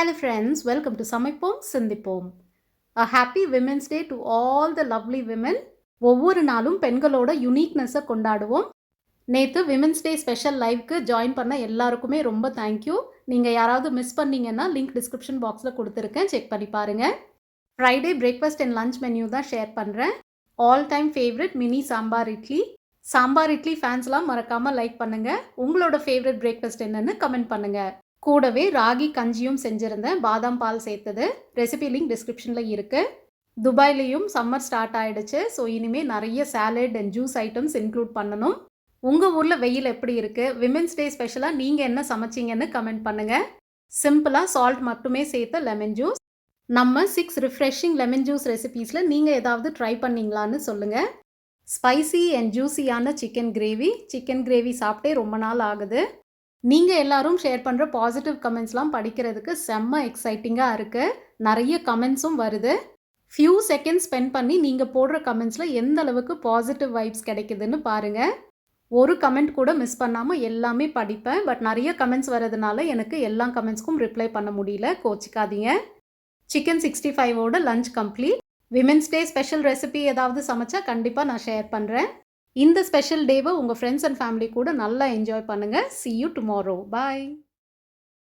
Hello friends, welcome to சமைப்போம் சிந்திப்போம். A happy Women's Day to all the lovely women. ஒவ்வொரு நாளும் பெண்களோட யூனிக்னஸை கொண்டாடுவோம். நேற்று விமென்ஸ் டே ஸ்பெஷல் லைவ்க்கு ஜாயின் பண்ண எல்லாருக்குமே ரொம்ப தேங்க்யூ. நீங்கள் யாராவது மிஸ் பண்ணீங்கன்னா லிங்க் டிஸ்கிரிப்ஷன் பாக்ஸில் கொடுத்துருக்கேன், செக் பண்ணி பாருங்கள். Friday breakfast and lunch menu தான் ஷேர் பண்ணுறேன். All time favourite mini sambar idli. Sambar idli ஃபேன்ஸ்லாம் மறக்காமல் லைக் பண்ணுங்கள். உங்களோட ஃபேவரட் பிரேக்ஃபாஸ்ட் என்னன்னு கமெண்ட் பண்ணுங்கள். கூடவே ராகி கஞ்சியும் செஞ்சுருந்தேன், பாதாம் பால் சேர்த்தது. ரெசிபி லிங்க் டிஸ்கிரிப்ஷனில் இருக்குது. துபாய்லேயும் சம்மர் ஸ்டார்ட் ஆகிடுச்சு. ஸோ இனிமேல் நிறைய salad and juice items include பண்ணணும். உங்கள் ஊரில் வெயில் எப்படி இருக்குது? விமென்ஸ் டே ஸ்பெஷலாக நீங்கள் என்ன சமைச்சிங்கன்னு கமெண்ட் பண்ணுங்கள். சிம்பிளாக சால்ட் மட்டுமே சேர்த்த லெமன் ஜூஸ். நம்ம 6 ரிஃப்ரெஷிங் லெமன் ஜூஸ் ரெசிபீஸில் நீங்கள் ஏதாவது ட்ரை பண்ணிங்களான்னு சொல்லுங்கள். ஸ்பைசி அண்ட் ஜூஸியான சிக்கன் கிரேவி சாப்பிட்டே ரொம்ப நாள் ஆகுது. நீங்கள் எல்லாரும் ஷேர் பண்ணுற பாசிட்டிவ் கமெண்ட்ஸ்லாம் படிக்கிறதுக்கு செம்ம எக்ஸைட்டிங்காக இருக்குது. நிறைய கமெண்ட்ஸும் வருது. ஃபியூ செகண்ட்ஸ் ஸ்பெண்ட் பண்ணி நீங்கள் போடுற கமெண்ட்ஸில் எந்த அளவுக்கு பாசிட்டிவ் வைப்ஸ் கிடைக்குதுன்னு பாருங்கள். ஒரு கமெண்ட் கூட மிஸ் பண்ணாமல் எல்லாமே படிப்பேன். பட் நிறைய கமெண்ட்ஸ் வரதுனால எனக்கு எல்லா கமெண்ட்ஸ்க்கும் ரிப்ளை பண்ண முடியல, கோச்சிக்காதீங்க. சிக்கன் 65ஓட lunch complete. Women's day special recipe ஏதாவது சமைச்சா கண்டிப்பாக நான் ஷேர் பண்ணுறேன். இந்த ஸ்பெஷல் டேவை உங்கள் ஃப்ரெண்ட்ஸ் அண்ட் ஃபேமிலி கூட நல்லா என்ஜாய் பண்ணுங்கள். See you tomorrow. Bye.